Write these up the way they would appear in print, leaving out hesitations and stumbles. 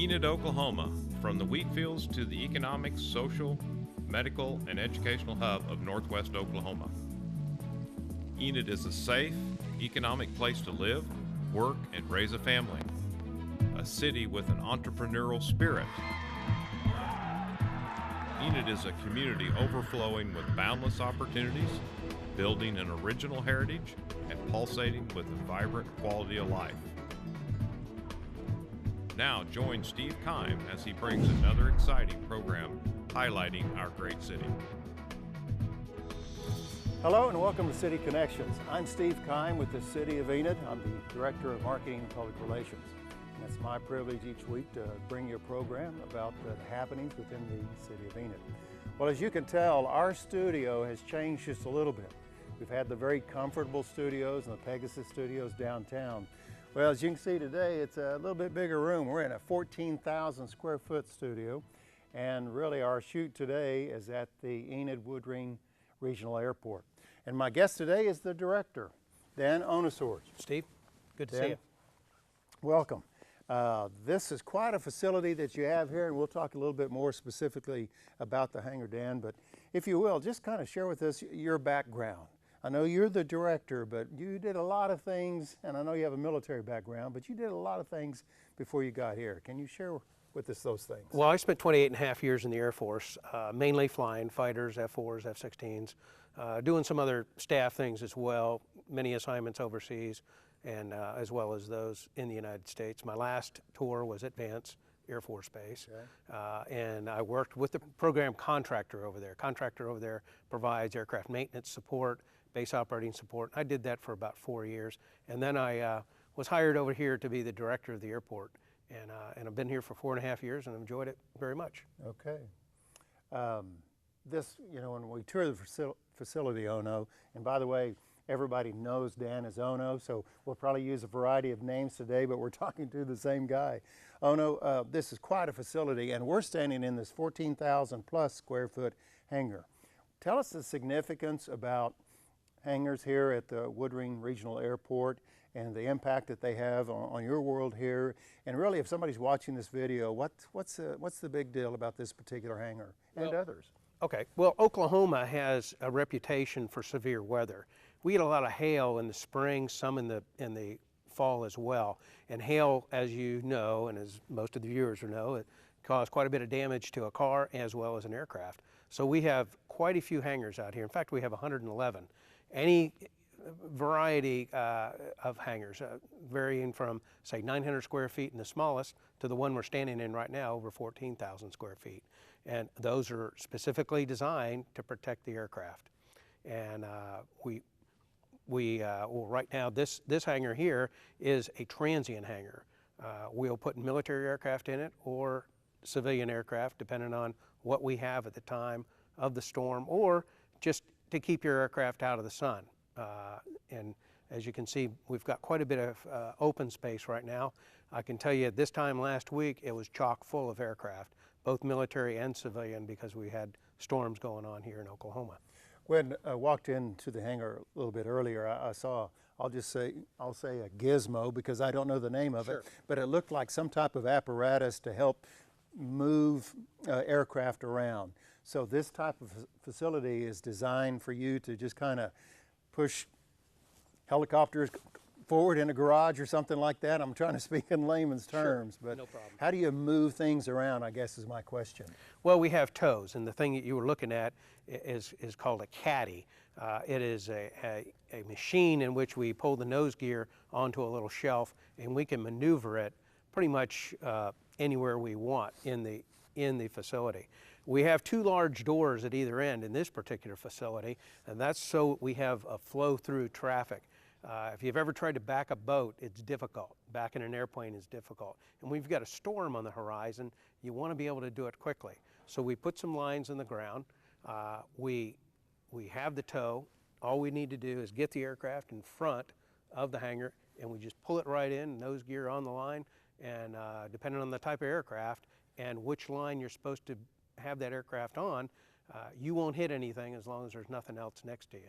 Enid, Oklahoma, from the wheat fields to the economic, social, medical, and educational hub of Northwest Oklahoma. Enid is a safe, economic place to live, work, and raise a family. A city with an entrepreneurial spirit. Enid is a community overflowing with boundless opportunities, building an original heritage, and pulsating with a vibrant quality of life. Now join Steve Kime as he brings another exciting program highlighting our great city. Hello and welcome to City Connections. I'm Steve Kime with the City of Enid. I'm the Director of Marketing and Public Relations. And it's my privilege each week to bring you a program about the happenings within the City of Enid. Well, as you can tell, our studio has changed just a little bit. We've had the very comfortable studios and the Pegasus studios downtown. Well, as you can see today, it's a little bit bigger room. We're in a 14,000 square foot studio. And really our shoot today is at the Enid Woodring Regional Airport. And my guest today is the director, Dan Ohnesorge. Steve, good to Dan, see you. Welcome. This is quite a facility that you have here, and we'll talk a little bit more specifically about the hangar, Dan, but if you will, just kind of share with us your background. I know you're the director, but you did a lot of things, and I know you have a military background, but you did a lot of things before you got here. Can you share with us those things? Well, I spent 28 and a half years in the Air Force, mainly flying fighters, F-4s, F-16s, doing some other staff things as well, many assignments overseas, and as well as those in the United States. My last tour was at Vance Air Force Base, okay. And I worked with the program contractor over there. Contractor over there provides aircraft maintenance support, base operating support. I did that for about 4 years, and then I was hired over here to be the director of the airport, and I've been here for 4.5 years and enjoyed it very much. Okay. This, you know, when we tour the facility, Ohno, and by the way, everybody knows Dan as Ohno, so we'll probably use a variety of names today, but we're talking to the same guy. Ohno, this is quite a facility, and we're standing in this 14,000 plus square foot hangar. Tell us the significance about hangars here at the Woodring Regional Airport and the impact that they have on your world here. And really, if somebody's watching this video, what's the big deal about this particular hangar and others? Okay, well, Oklahoma has a reputation for severe weather. We get a lot of hail in the spring, some in the fall as well. And hail, as you know, and as most of the viewers will know, it causes quite a bit of damage to a car as well as an aircraft. So we have quite a few hangars out here. In fact, we have 111. Any variety of hangars, varying from, say, 900 square feet in the smallest to the one we're standing in right now, over 14,000 square feet. And those are specifically designed to protect the aircraft. And well, right now, this hangar here is a transient hangar. We'll put military aircraft in it or civilian aircraft, depending on what we have at the time of the storm, or just to keep your aircraft out of the sun. And as you can see, we've got quite a bit of open space right now. I can tell you at this time last week, it was chock full of aircraft, both military and civilian, because we had storms going on here in Oklahoma. When I walked into the hangar a little bit earlier, I saw, I'll say a gizmo because I don't know the name of it, but it looked like some type of apparatus to help move aircraft around. So this type of facility is designed for you to just kind of push helicopters forward in a garage or something like that. I'm trying to speak in layman's terms, but no problem. How do you move things around, I guess is my question. Well, we have tows, and the thing that you were looking at is called a caddy. It is a machine in which we pull the nose gear onto a little shelf, and we can maneuver it pretty much anywhere we want in the facility. We have two large doors at either end in this particular facility, and that's so we have a flow through traffic. If you've ever tried to back a boat, it's difficult. Backing an airplane is difficult. And we've got a storm on the horizon. You want to be able to do it quickly. So we put some lines in the ground. We have the tow. All we need to do is get the aircraft in front of the hangar, and we just pull it right in, nose gear on the line, and depending on the type of aircraft and which line you're supposed to have that aircraft on, you won't hit anything as long as there's nothing else next to you.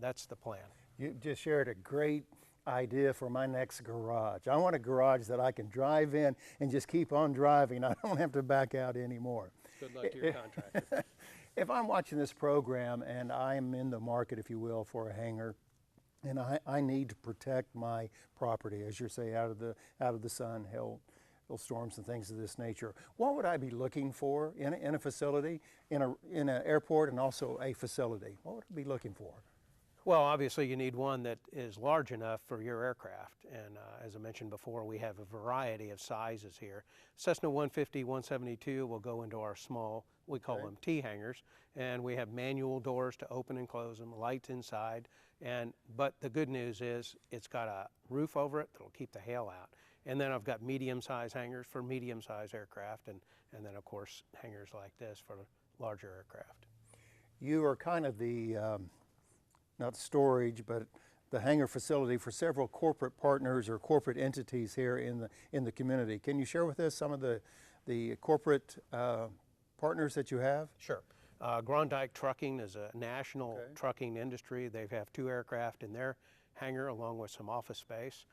That's the plan. You just shared a great idea for my next garage. I want a garage that I can drive in and just keep on driving. I don't have to back out anymore. Good luck to your contractor. If I'm watching this program and I'm in the market, if you will, for a hangar, and I need to protect my property, as you say, out of the sun, hail, storms and things of this nature, what would I be looking for in a facility, in an airport, and also a facility? What would I be looking for? Well, obviously you need one that is large enough for your aircraft, and as I mentioned before, we have a variety of sizes here. Cessna 150, 172 will go into our small, we call them T hangars, and we have manual doors to open and close them, lights inside, but the good news is it's got a roof over it that'll keep the hail out. And then I've got medium-sized hangars for medium-sized aircraft, and then of course hangars like this for larger aircraft. You are kind of the not storage, but the hangar facility for several corporate partners or corporate entities here in the community. Can you share with us some of the corporate partners that you have? Sure. Grondike Trucking is a national trucking industry. They have 2 aircraft in their hangar along with some office space.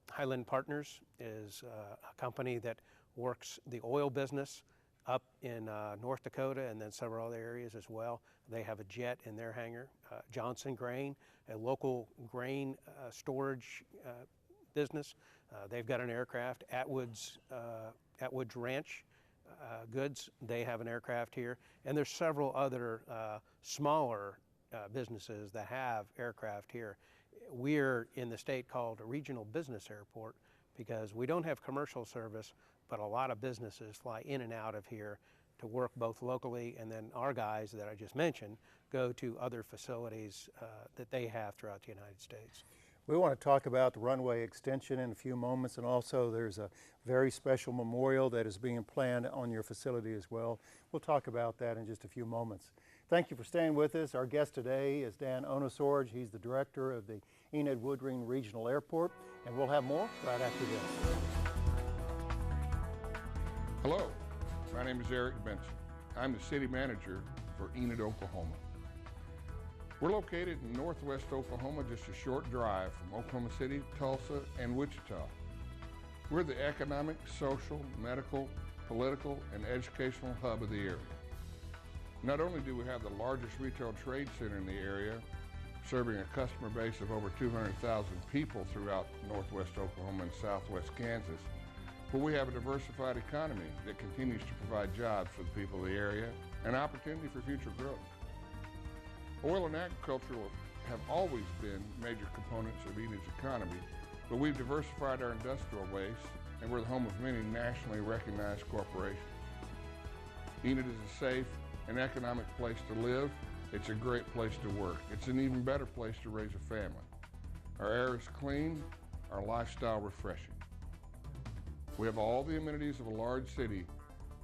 Highland Partners is a company that works the oil business up in North Dakota and then several other areas as well. They have a jet in their hangar. Johnson Grain, a local grain storage business. They've got an aircraft. Atwood's Ranch Goods, they have an aircraft here. And there's several other smaller businesses that have aircraft here. We're in the state called a regional business airport because we don't have commercial service, but a lot of businesses fly in and out of here to work both locally, and then our guys that I just mentioned go to other facilities that they have throughout the United States. We want to talk about the runway extension in a few moments, and also there's a very special memorial that is being planned on your facility as well. We'll talk about that in just a few moments. Thank you for staying with us. Our guest today is Dan Ohnesorge. He's the director of the Enid Woodring Regional Airport, and we'll have more right after this. Hello, my name is Eric Benson. I'm the city manager for Enid, Oklahoma. We're located in northwest Oklahoma, just a short drive from Oklahoma City, Tulsa, and Wichita. We're the economic, social, medical, political, and educational hub of the area. Not only do we have the largest retail trade center in the area, serving a customer base of over 200,000 people throughout northwest Oklahoma and southwest Kansas, but we have a diversified economy that continues to provide jobs for the people of the area and opportunity for future growth. Oil and agriculture have always been major components of Enid's economy, but we've diversified our industrial waste, and we're the home of many nationally recognized corporations. Enid is a safe and economic place to live. It's a great place to work. It's an even better place to raise a family. Our air is clean, our lifestyle refreshing. We have all the amenities of a large city,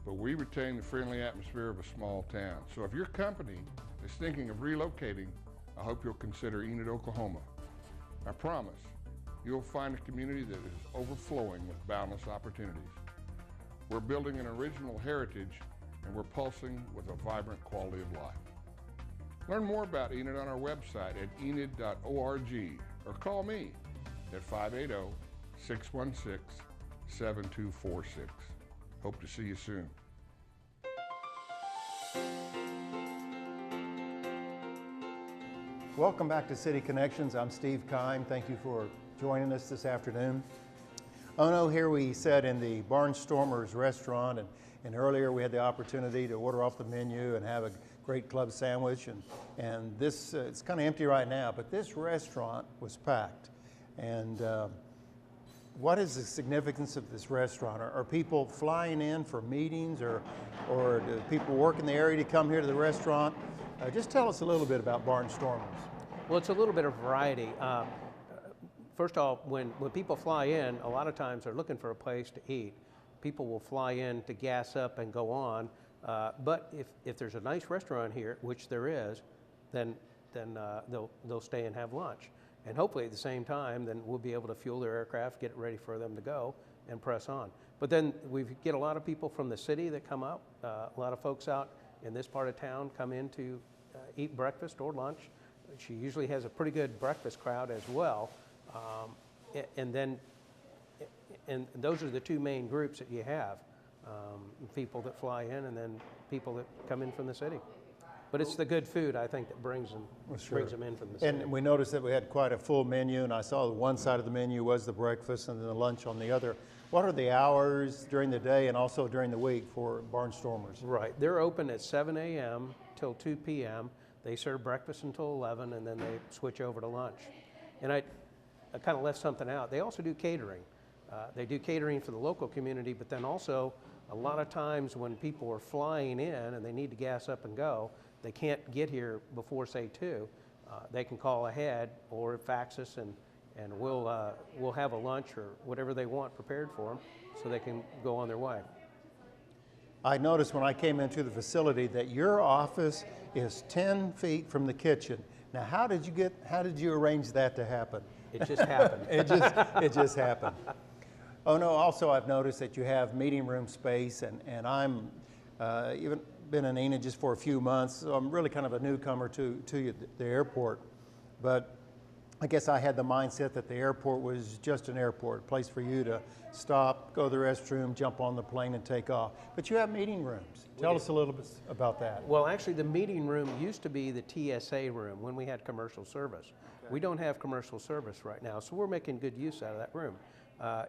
but we retain the friendly atmosphere of a small town. So if your company is thinking of relocating, I hope you'll consider Enid, Oklahoma. I promise you'll find a community that is overflowing with boundless opportunities. We're building an original heritage, and we're pulsing with a vibrant quality of life. Learn more about Enid on our website at enid.org or call me at 580-616-7246. Hope to see you soon. Welcome back to City Connections. I'm Steve Kime. Thank you for joining us this afternoon. Ohno, here we sat in the Barnstormers restaurant, and earlier we had the opportunity to order off the menu and have a great club sandwich, and this, it's kind of empty right now, but this restaurant was packed. And what is the significance of this restaurant? Are people flying in for meetings, or do people work in the area to come here to the restaurant? Just tell us a little bit about Barnstormers. Well, it's a little bit of variety. First off, when people fly in, a lot of times they're looking for a place to eat. People will fly in to gas up and go on, but if there's a nice restaurant here, which there is, then they'll stay and have lunch. And hopefully at the same time, then we'll be able to fuel their aircraft, get it ready for them to go, and press on. But then we get a lot of people from the city that come up. A lot of folks out in this part of town come in to eat breakfast or lunch. She usually has a pretty good breakfast crowd as well. And then, and those are the two main groups that you have, people that fly in and then people that come in from the city. But it's the good food, I think, that brings them, brings them in from the city. And we noticed that we had quite a full menu, and I saw one side of the menu was the breakfast and then the lunch on the other. What are the hours during the day and also during the week for Barnstormers? Right, they're open at 7 a.m. till 2 p.m. They serve breakfast until 11, and then they switch over to lunch. And I kind of left something out. They also do catering. They do catering for the local community, but then also a lot of times when people are flying in and they need to gas up and go, they can't get here before, say, 2. They can call ahead or fax us, and we'll have a lunch or whatever they want prepared for them so they can go on their way. I noticed when I came into the facility that your office is 10 feet from the kitchen. Now, how did you arrange that to happen? It just happened. It just happened. Oh no, also I've noticed that you have meeting room space, and I'm even been in Enid just for a few months, so I'm really kind of a newcomer to the airport. But I guess I had the mindset that the airport was just an airport, a place for you to stop, go to the restroom, jump on the plane and take off. But you have meeting rooms. Tell us a little bit about that. Well, actually the meeting room used to be the TSA room when we had commercial service. Okay. We don't have commercial service right now, so we're making good use out of that room.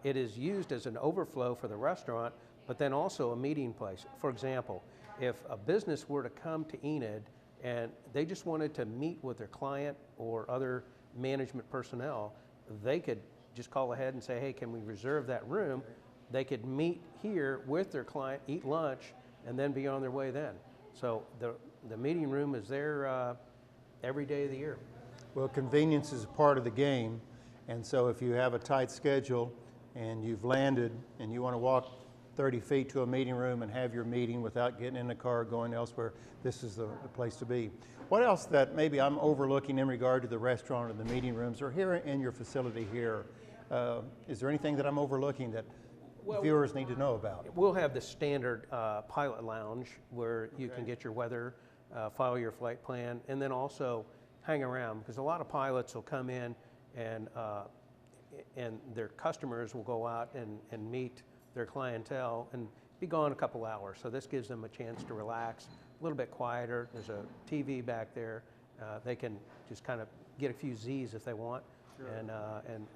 It is used as an overflow for the restaurant, but then also a meeting place. For example, if a business were to come to Enid and they just wanted to meet with their client or other management personnel, they could just call ahead and say, hey, can we reserve that room? They could meet here with their client, eat lunch, and then be on their way then. So the meeting room is there every day of the year. Well, convenience is a part of the game, and so if you have a tight schedule and you've landed and you want to walk 30 feet to a meeting room and have your meeting without getting in the car or going elsewhere, this is the place to be. What else that maybe I'm overlooking in regard to the restaurant or the meeting rooms or here in your facility here? Is there anything that I'm overlooking that viewers need to know about? We'll have the standard pilot lounge where you can get your weather, file your flight plan, and then also hang around, because a lot of pilots will come in and their customers will go out and meet their clientele and be gone a couple hours. So this gives them a chance to relax, a little bit quieter. There's a TV back there. They can just kind of get a few Z's if they want, sure.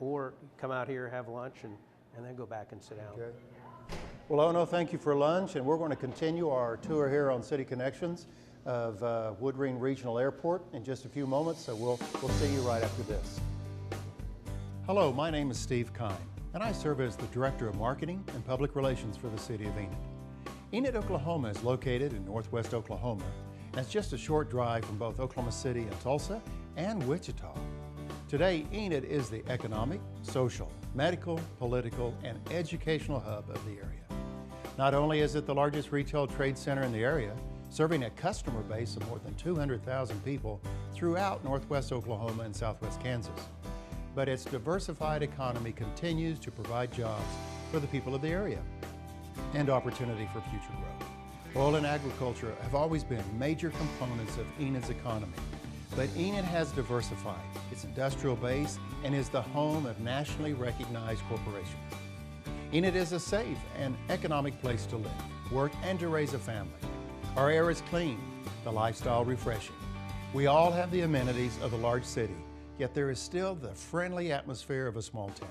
Or come out here, have lunch, and then go back and sit down. Okay. Well, Ohno, thank you for lunch, and we're going to continue our tour here on City Connections of Woodring Regional Airport in just a few moments, so we'll see you right after this. Hello, my name is Steve Kime, and I serve as the Director of Marketing and Public Relations for the City of Enid. Enid, Oklahoma is located in northwest Oklahoma, and it's just a short drive from both Oklahoma City and Tulsa and Wichita. Today, Enid is the economic, social, medical, political, and educational hub of the area. Not only is it the largest retail trade center in the area, serving a customer base of more than 200,000 people throughout northwest Oklahoma and southwest Kansas, but its diversified economy continues to provide jobs for the people of the area and opportunity for future growth. Oil and agriculture have always been major components of Enid's economy, but Enid has diversified its industrial base and is the home of nationally recognized corporations. Enid is a safe and economic place to live, work, and to raise a family. Our air is clean, the lifestyle refreshing. We all have the amenities of a large city, yet there is still the friendly atmosphere of a small town.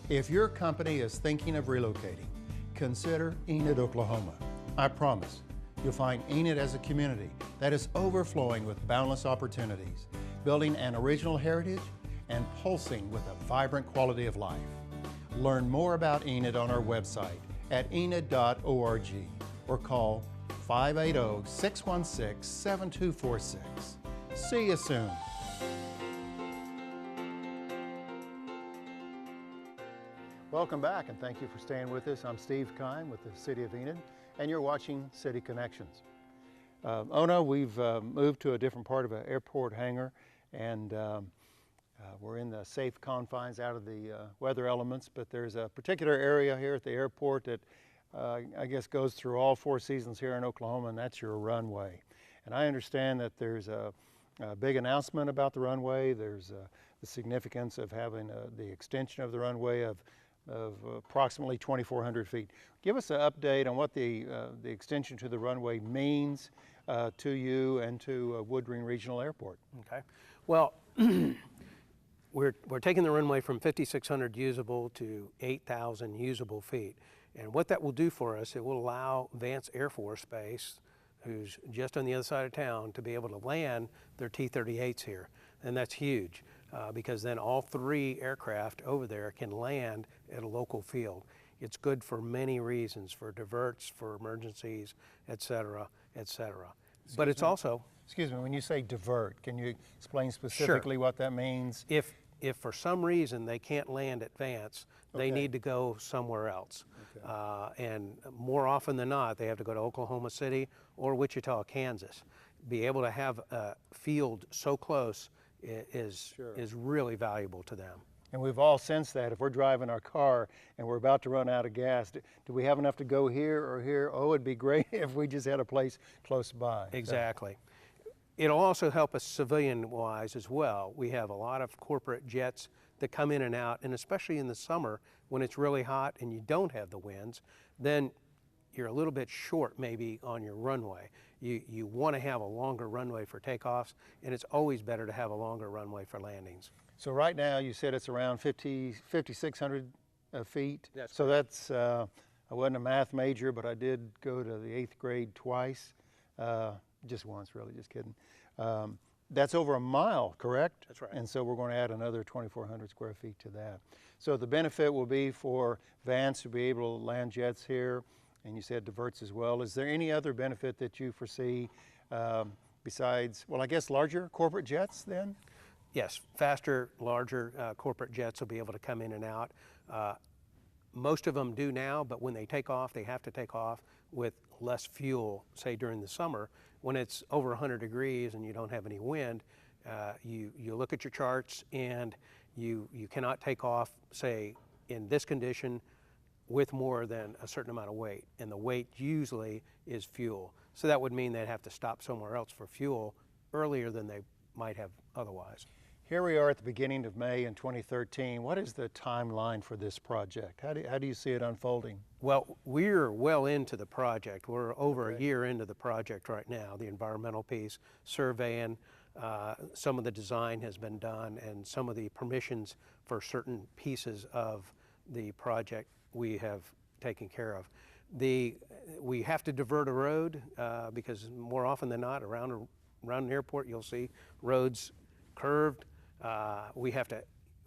If your company is thinking of relocating, consider Enid, Oklahoma. I promise you'll find Enid as a community that is overflowing with boundless opportunities, building an original heritage and pulsing with a vibrant quality of life. Learn more about Enid on our website at enid.org or call 580-616-7246. See you soon. Welcome back, and thank you for staying with us. I'm Steve Kime with the City of Enid, and you're watching City Connections. Ohno, we've moved to a different part of an airport hangar, and we're in the safe confines out of the weather elements, but there's a particular area here at the airport that I guess goes through all 4 seasons here in Oklahoma, and that's your runway. And I understand that there's a big announcement about the runway. There's the significance of having the extension of the runway of approximately 2,400 feet. Give us an update on what the extension to the runway means to you and to Woodring Regional Airport. Okay. Well, we're taking the runway from 5,600 usable to 8,000 usable feet. And what that will do for us, it will allow Vance Air Force Base, who's just on the other side of town, to be able to land their T-38s here. And that's huge because then all 3 aircraft over there can land at a local field. It's good for many reasons, for diverts, for emergencies, et cetera, et cetera. But it's also... Excuse me, when you say divert, can you explain specifically what that means? If for some reason they can't land at Vance, they need to go somewhere else. And more often than not, they have to go to Oklahoma City or Wichita, Kansas. Be able to have a field so close is really valuable to them. And we've all sensed that. If we're driving our car and we're about to run out of gas, do we have enough to go here or here? Oh, it'd be great if we just had a place close by. Exactly. It'll also help us civilian-wise as well. We have a lot of corporate jets that come in and out, and especially in the summer when it's really hot and you don't have the winds, then you're a little bit short maybe on your runway. You want to have a longer runway for takeoffs, and it's always better to have a longer runway for landings. So right now you said it's around 5,600 feet. So that's, I wasn't a math major, but I did go to the 8th grade twice. Just once, really, just kidding. That's over a mile, correct? That's right. And so we're going to add another 2,400 square feet to that. So the benefit will be for Vance to be able to land jets here, and you said diverts as well. Is there any other benefit that you foresee besides, well, I guess larger corporate jets then? Yes, faster, larger corporate jets will be able to come in and out. Most of them do now, but when they take off, they have to take off with less fuel, say during the summer. When it's over 100 degrees and you don't have any wind, you look at your charts and you cannot take off, say, in this condition with more than a certain amount of weight. And the weight usually is fuel. So that would mean they'd have to stop somewhere else for fuel earlier than they might have otherwise. Here we are at the beginning of May in 2013. What is the timeline for this project? How do you see it unfolding? Well, we're well into the project. We're over a year into the project right now. The environmental piece, surveying, some of the design has been done, and some of the permissions for certain pieces of the project we have taken care of. We have to divert a road because more often than not around an airport you'll see roads curved. We have to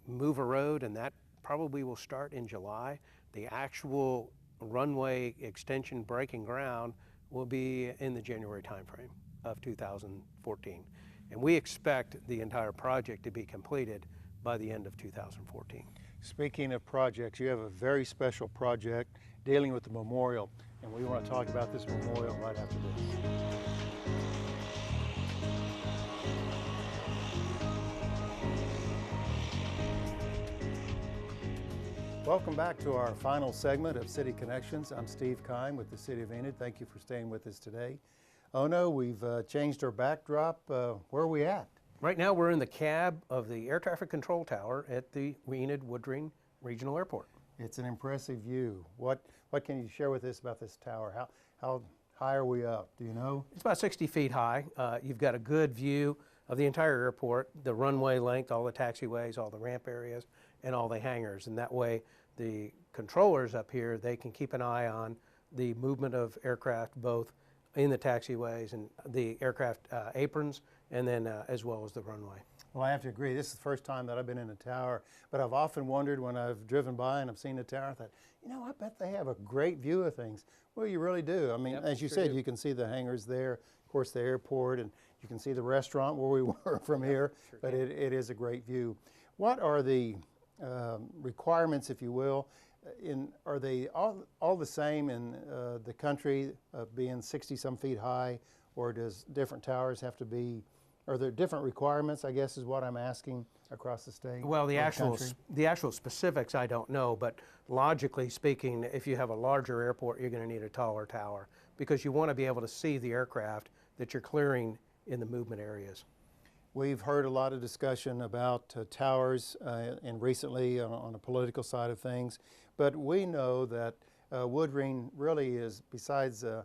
move a road, and that probably will start in July. The actual runway extension breaking ground will be in the January timeframe of 2014. And we expect the entire project to be completed by the end of 2014. Speaking of projects, you have a very special project dealing with the memorial, and we want to talk about this memorial right after this. Welcome back to our final segment of City Connections. I'm Steve Kime with the City of Enid. Thank you for staying with us today. Ohno, we've changed our backdrop. Where are we at? Right now we're in the cab of the air traffic control tower at the Enid Woodring Regional Airport. It's an impressive view. What can you share with us about this tower? How high are we up? Do you know? It's about 60 feet high. You've got a good view of the entire airport, the runway length, all the taxiways, all the ramp areas, and all the hangars. And that way the controllers up here, they can keep an eye on the movement of aircraft both in the taxiways and the aircraft aprons, and then as well as the runway. Well, I have to agree. This is the first time that I've been in a tower, but I've often wondered when I've driven by and I've seen the tower, I thought, you know, I bet they have a great view of things. Well, you really do. I mean, as you said, you can see the hangars there, of course, the airport, and you can see the restaurant where we were from here, but it is a great view. What are the requirements, if you will? Are they all the same in the country, being 60-some feet high, or does different towers have to be? Are there different requirements, I guess is what I'm asking, across the state? Well, the actual specifics I don't know, but logically speaking, if you have a larger airport, you're going to need a taller tower because you want to be able to see the aircraft that you're clearing in the movement areas. We've heard a lot of discussion about towers and recently on the political side of things, but we know that Woodring really is, besides a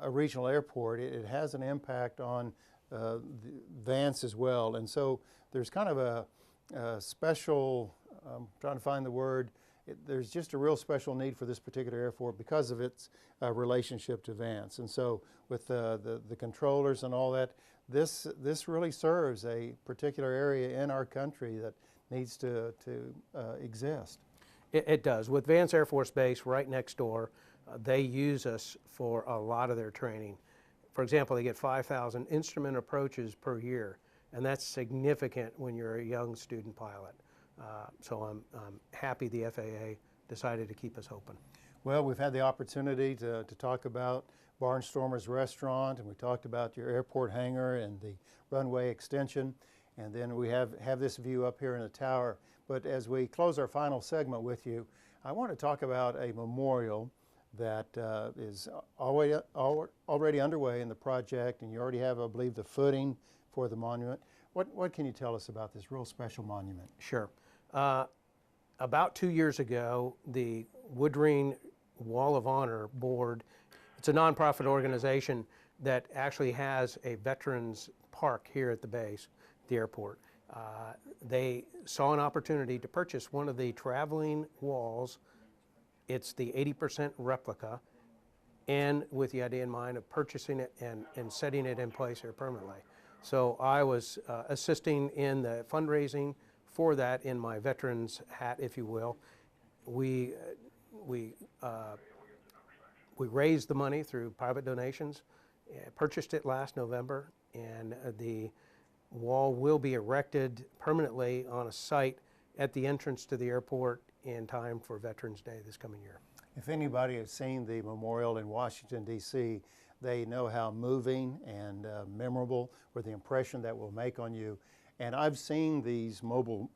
regional airport, it has an impact on Vance as well. And so there's kind of a special, I'm trying to find the word, there's just a real special need for this particular airport because of its relationship to Vance. And so with the controllers and all that, this really serves a particular area in our country that needs to exist. It does. With Vance Air Force Base right next door, they use us for a lot of their training. For example, they get 5,000 instrument approaches per year, and that's significant when you're a young student pilot. So I'm happy the FAA decided to keep us open. Well, we've had the opportunity to talk about Barnstormer's Restaurant, and we talked about your airport hangar and the runway extension, and then we have this view up here in the tower. But as we close our final segment with you, I want to talk about a memorial that is already underway in the project, and you already have, I believe, the footing for the monument. What can you tell us about this real special monument? Sure. About 2 years ago, the Woodring Wall of Honor Board, it's a nonprofit organization that actually has a veterans park here at the base, the airport. They saw an opportunity to purchase one of the traveling walls. It's the 80% replica, and with the idea in mind of purchasing it and setting it in place here permanently. So I was assisting in the fundraising for that in my veterans hat, if you will. We raised the money through private donations, purchased it last November, and the wall will be erected permanently on a site at the entrance to the airport in time for Veterans Day this coming year. If anybody has seen the memorial in Washington, D.C., they know how moving and memorable, or the impression that will make on you. And I've seen these mobile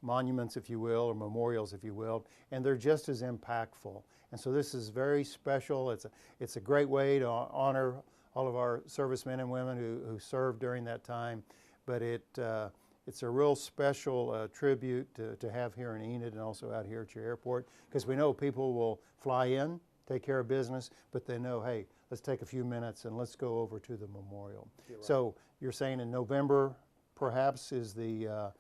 monuments, if you will, or memorials, if you will, and they're just as impactful. And so this is very special. It's a great way to honor all of our servicemen and women who served during that time. But it's a real special tribute to have here in Enid and also out here at your airport, because we know people will fly in, take care of business, but they know, hey, let's take a few minutes and let's go over to the memorial. Right. So you're saying in November, perhaps, is the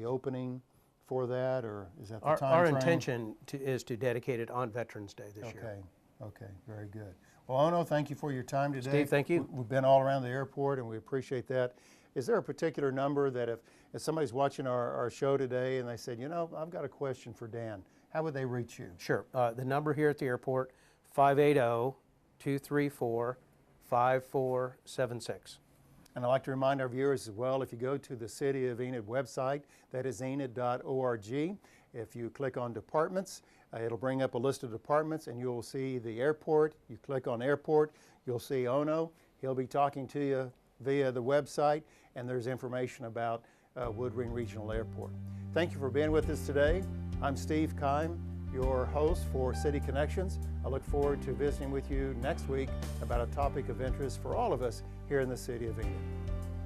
opening for that, or is that the time frame? Our intention is to dedicate it on Veterans Day this year. Okay, very good. Well, Ohno, thank you for your time today. Steve, thank you. We've been all around the airport, and we appreciate that. Is there a particular number that if somebody's watching our show today and they said, you know, I've got a question for Dan, how would they reach you? Sure. The number here at the airport, 580-234-5476. And I'd like to remind our viewers as well, if you go to the City of Enid website, that is enid.org. If you click on departments, it'll bring up a list of departments, and you'll see the airport. You click on airport, you'll see Ohno. He'll be talking to you via the website, and there's information about Woodring Regional Airport. Thank you for being with us today. I'm Steve Kime, your host for City Connections. I look forward to visiting with you next week about a topic of interest for all of us here in the City of Enid.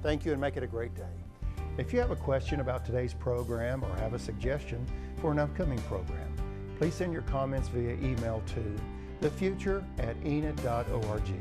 Thank you, and make it a great day. If you have a question about today's program or have a suggestion for an upcoming program, please send your comments via email to thefuture@enid.org.